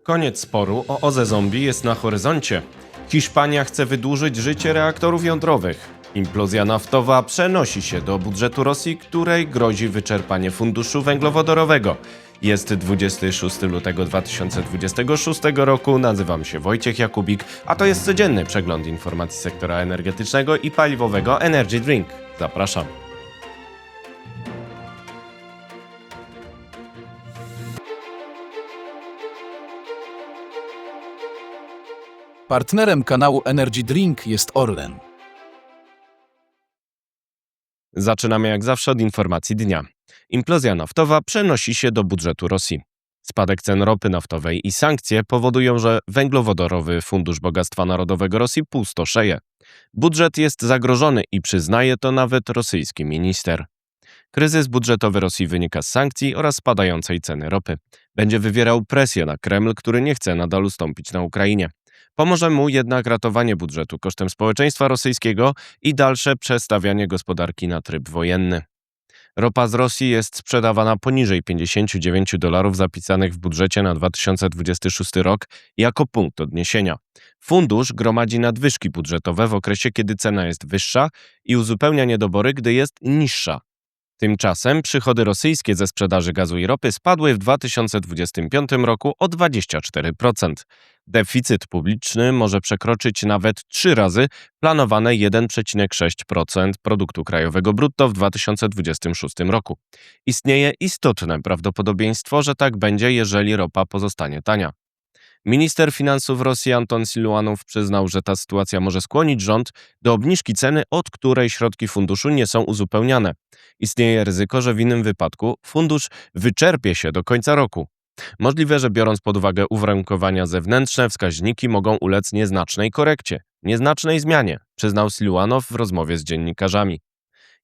Koniec sporu o OZE zombie jest na horyzoncie. Hiszpania chce wydłużyć życie reaktorów jądrowych. Implozja naftowa przenosi się do budżetu Rosji, której grozi wyczerpanie funduszu węglowodorowego. Jest 26 lutego 2026 roku, nazywam się Wojciech Jakubik, a to jest codzienny przegląd informacji sektora energetycznego i paliwowego Energy Drink. Zapraszam. Partnerem kanału Energy Drink jest Orlen. Zaczynamy jak zawsze od informacji dnia. Implozja naftowa przenosi się do budżetu Rosji. Spadek cen ropy naftowej i sankcje powodują, że węglowodorowy Fundusz Bogactwa Narodowego Rosji pustoszeje. Budżet jest zagrożony i przyznaje to nawet rosyjski minister. Kryzys budżetowy Rosji wynika z sankcji oraz spadającej ceny ropy. Będzie wywierał presję na Kreml, który nie chce nadal ustąpić na Ukrainie. Pomoże mu jednak ratowanie budżetu kosztem społeczeństwa rosyjskiego i dalsze przestawianie gospodarki na tryb wojenny. Ropa z Rosji jest sprzedawana poniżej $59 zapisanych w budżecie na 2026 rok jako punkt odniesienia. Fundusz gromadzi nadwyżki budżetowe w okresie, kiedy cena jest wyższa i uzupełnia niedobory, gdy jest niższa. Tymczasem przychody rosyjskie ze sprzedaży gazu i ropy spadły w 2025 roku o 24%. Deficyt publiczny może przekroczyć nawet 3 razy planowane 1,6% produktu krajowego brutto w 2026 roku. Istnieje istotne prawdopodobieństwo, że tak będzie, jeżeli ropa pozostanie tania. Minister finansów Rosji Anton Siluanow przyznał, że ta sytuacja może skłonić rząd do obniżki ceny, od której środki funduszu nie są uzupełniane. Istnieje ryzyko, że w innym wypadku fundusz wyczerpie się do końca roku. Możliwe, że biorąc pod uwagę uwarunkowania zewnętrzne, wskaźniki mogą ulec nieznacznej korekcie, nieznacznej zmianie, przyznał Siluanow w rozmowie z dziennikarzami.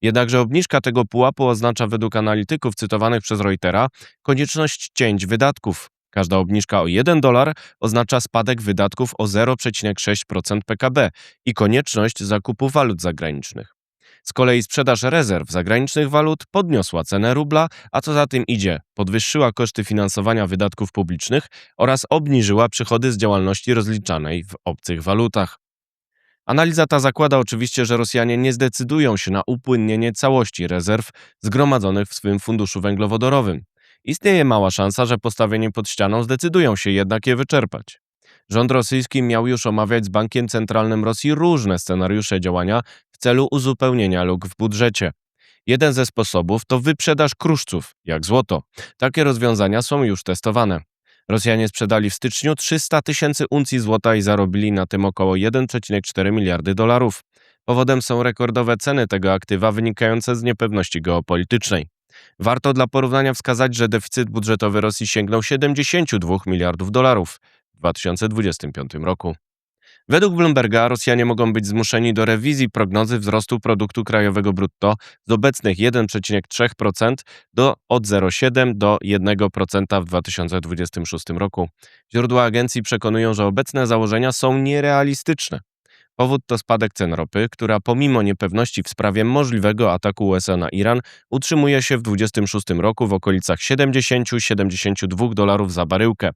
Jednakże obniżka tego pułapu oznacza według analityków cytowanych przez Reutera konieczność cięć wydatków. Każda obniżka o $1 oznacza spadek wydatków o 0,6% PKB i konieczność zakupu walut zagranicznych. Z kolei sprzedaż rezerw zagranicznych walut podniosła cenę rubla, a co za tym idzie, podwyższyła koszty finansowania wydatków publicznych oraz obniżyła przychody z działalności rozliczanej w obcych walutach. Analiza ta zakłada oczywiście, że Rosjanie nie zdecydują się na upłynnienie całości rezerw zgromadzonych w swym funduszu węglowodorowym. Istnieje mała szansa, że postawieni pod ścianą zdecydują się jednak je wyczerpać. Rząd rosyjski miał już omawiać z Bankiem Centralnym Rosji różne scenariusze działania w celu uzupełnienia luk w budżecie. Jeden ze sposobów to wyprzedaż kruszców, jak złoto. Takie rozwiązania są już testowane. Rosjanie sprzedali w styczniu 300 000 uncji złota i zarobili na tym około $1,4 miliardy. Powodem są rekordowe ceny tego aktywa wynikające z niepewności geopolitycznej. Warto dla porównania wskazać, że deficyt budżetowy Rosji sięgnął $72 miliardów w 2025 roku. Według Bloomberga Rosjanie mogą być zmuszeni do rewizji prognozy wzrostu produktu krajowego brutto z obecnych 1,3% od 0,7 do 1% w 2026 roku. Źródła agencji przekonują, że obecne założenia są nierealistyczne. Powód to spadek cen ropy, która pomimo niepewności w sprawie możliwego ataku USA na Iran utrzymuje się w 2026 roku w okolicach $70–72 za baryłkę.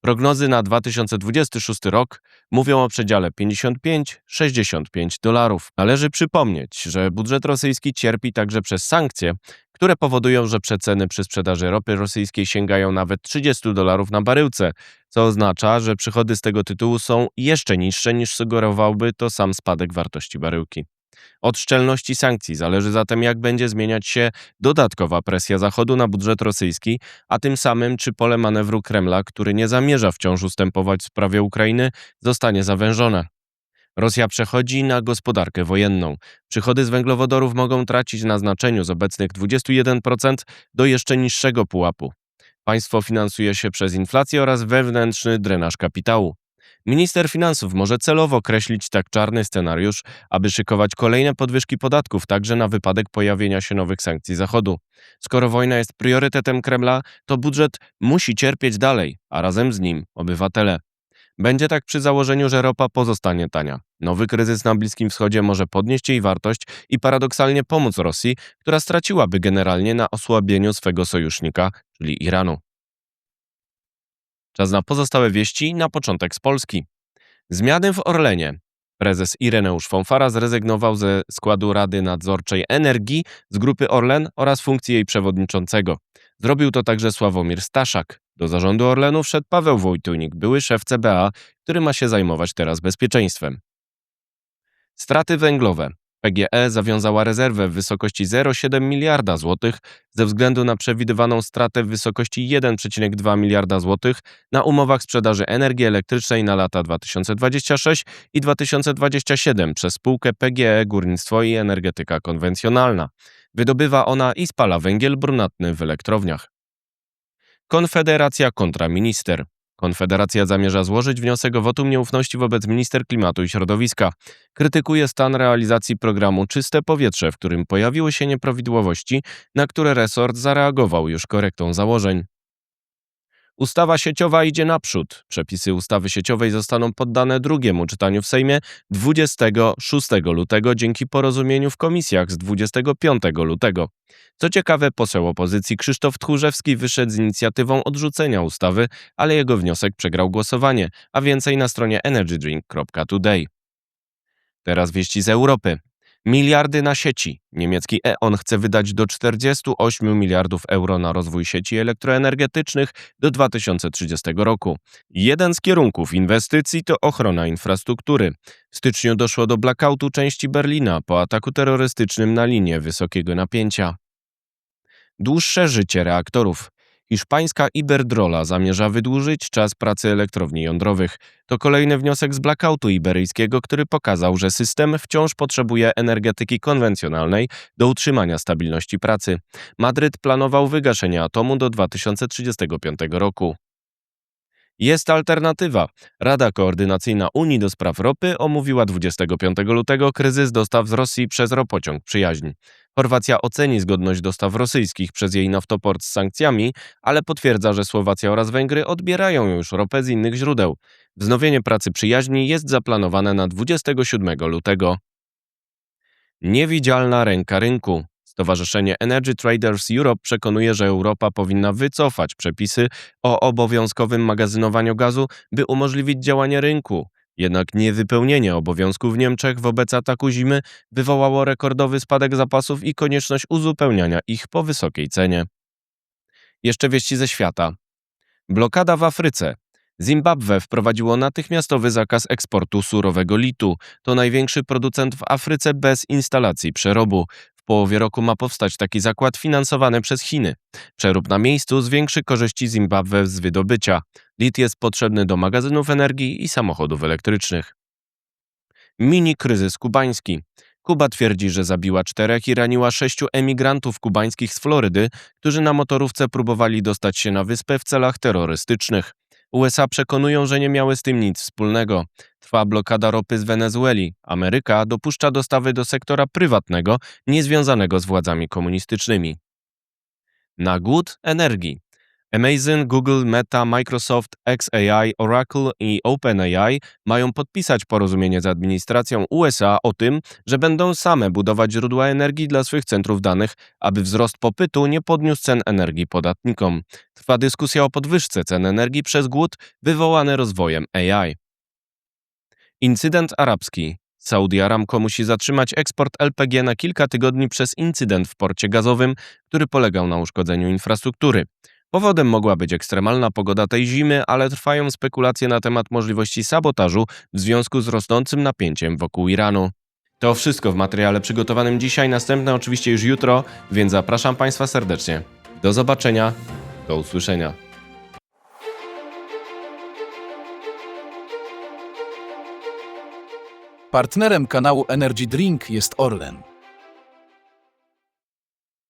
Prognozy na 2026 rok mówią o przedziale $55–65. Należy przypomnieć, że budżet rosyjski cierpi także przez sankcje, które powodują, że przeceny przy sprzedaży ropy rosyjskiej sięgają nawet $30 na baryłce, co oznacza, że przychody z tego tytułu są jeszcze niższe niż sugerowałby to sam spadek wartości baryłki. Od szczelności sankcji zależy zatem, jak będzie zmieniać się dodatkowa presja Zachodu na budżet rosyjski, a tym samym czy pole manewru Kremla, który nie zamierza wciąż ustępować w sprawie Ukrainy, zostanie zawężone. Rosja przechodzi na gospodarkę wojenną. Przychody z węglowodorów mogą tracić na znaczeniu z obecnych 21% do jeszcze niższego pułapu. Państwo finansuje się przez inflację oraz wewnętrzny drenaż kapitału. Minister finansów może celowo kreślić tak czarny scenariusz, aby szykować kolejne podwyżki podatków także na wypadek pojawienia się nowych sankcji Zachodu. Skoro wojna jest priorytetem Kremla, to budżet musi cierpieć dalej, a razem z nim obywatele. Będzie tak przy założeniu, że ropa pozostanie tania. Nowy kryzys na Bliskim Wschodzie może podnieść jej wartość i paradoksalnie pomóc Rosji, która straciłaby generalnie na osłabieniu swego sojusznika, czyli Iranu. Czas na pozostałe wieści, na początek z Polski. Zmiany w Orlenie. Prezes Ireneusz Fąfara zrezygnował ze składu Rady Nadzorczej Energii z grupy Orlen oraz funkcji jej przewodniczącego. Zrobił to także Sławomir Staszak. Do zarządu Orlenu wszedł Paweł Wojtunik, były szef CBA, który ma się zajmować teraz bezpieczeństwem. Straty węglowe. PGE zawiązała rezerwę w wysokości 0,7 miliarda złotych ze względu na przewidywaną stratę w wysokości 1,2 miliarda złotych na umowach sprzedaży energii elektrycznej na lata 2026 i 2027 przez spółkę PGE Górnictwo i Energetyka Konwencjonalna. Wydobywa ona i spala węgiel brunatny w elektrowniach. Konfederacja kontra minister. Konfederacja zamierza złożyć wniosek o wotum nieufności wobec minister klimatu i środowiska. Krytykuje stan realizacji programu Czyste Powietrze, w którym pojawiły się nieprawidłowości, na które resort zareagował już korektą założeń. Ustawa sieciowa idzie naprzód. Przepisy ustawy sieciowej zostaną poddane drugiemu czytaniu w Sejmie 26 lutego dzięki porozumieniu w komisjach z 25 lutego. Co ciekawe, poseł opozycji Krzysztof Tchórzewski wyszedł z inicjatywą odrzucenia ustawy, ale jego wniosek przegrał głosowanie, a więcej na stronie energydrink.today. Teraz wieści z Europy. Miliardy na sieci. Niemiecki E.ON chce wydać do 48 miliardów euro na rozwój sieci elektroenergetycznych do 2030 roku. Jeden z kierunków inwestycji to ochrona infrastruktury. W styczniu doszło do blackoutu części Berlina po ataku terrorystycznym na linię wysokiego napięcia. Dłuższe życie reaktorów. Hiszpańska Iberdrola zamierza wydłużyć czas pracy elektrowni jądrowych. To kolejny wniosek z blackoutu iberyjskiego, który pokazał, że system wciąż potrzebuje energetyki konwencjonalnej do utrzymania stabilności pracy. Madryt planował wygaszenie atomu do 2035 roku. Jest alternatywa. Rada Koordynacyjna Unii do Spraw Ropy omówiła 25 lutego kryzys dostaw z Rosji przez ropociąg Przyjaźń. Chorwacja oceni zgodność dostaw rosyjskich przez jej naftoport z sankcjami, ale potwierdza, że Słowacja oraz Węgry odbierają już ropę z innych źródeł. Wznowienie pracy Przyjaźni jest zaplanowane na 27 lutego. Niewidzialna ręka rynku. Stowarzyszenie Energy Traders Europe przekonuje, że Europa powinna wycofać przepisy o obowiązkowym magazynowaniu gazu, by umożliwić działanie rynku. Jednak niewypełnienie obowiązków w Niemczech wobec ataku zimy wywołało rekordowy spadek zapasów i konieczność uzupełniania ich po wysokiej cenie. Jeszcze wieści ze świata. Blokada w Afryce. Zimbabwe wprowadziło natychmiastowy zakaz eksportu surowego litu. To największy producent w Afryce bez instalacji przerobu. W połowie roku ma powstać taki zakład finansowany przez Chiny. Przerób na miejscu zwiększy korzyści Zimbabwe z wydobycia. Lit jest potrzebny do magazynów energii i samochodów elektrycznych. Mini kryzys kubański. Kuba twierdzi, że zabiła 4 i raniła 6 emigrantów kubańskich z Florydy, którzy na motorówce próbowali dostać się na wyspę w celach terrorystycznych. USA przekonują, że nie miały z tym nic wspólnego. Trwa blokada ropy z Wenezueli. Ameryka dopuszcza dostawy do sektora prywatnego, niezwiązanego z władzami komunistycznymi. Na głód energii. Amazon, Google, Meta, Microsoft, xAI, Oracle i OpenAI mają podpisać porozumienie z administracją USA o tym, że będą same budować źródła energii dla swych centrów danych, aby wzrost popytu nie podniósł cen energii podatnikom. Trwa dyskusja o podwyżce cen energii przez głód wywołany rozwojem AI. Incydent arabski. Saudi Aramco musi zatrzymać eksport LPG na kilka tygodni przez incydent w porcie gazowym, który polegał na uszkodzeniu infrastruktury. Powodem mogła być ekstremalna pogoda tej zimy, ale trwają spekulacje na temat możliwości sabotażu w związku z rosnącym napięciem wokół Iranu. To wszystko w materiale przygotowanym dzisiaj, następne oczywiście już jutro, więc zapraszam Państwa serdecznie. Do zobaczenia, do usłyszenia. Partnerem kanału Energy Drink jest Orlen.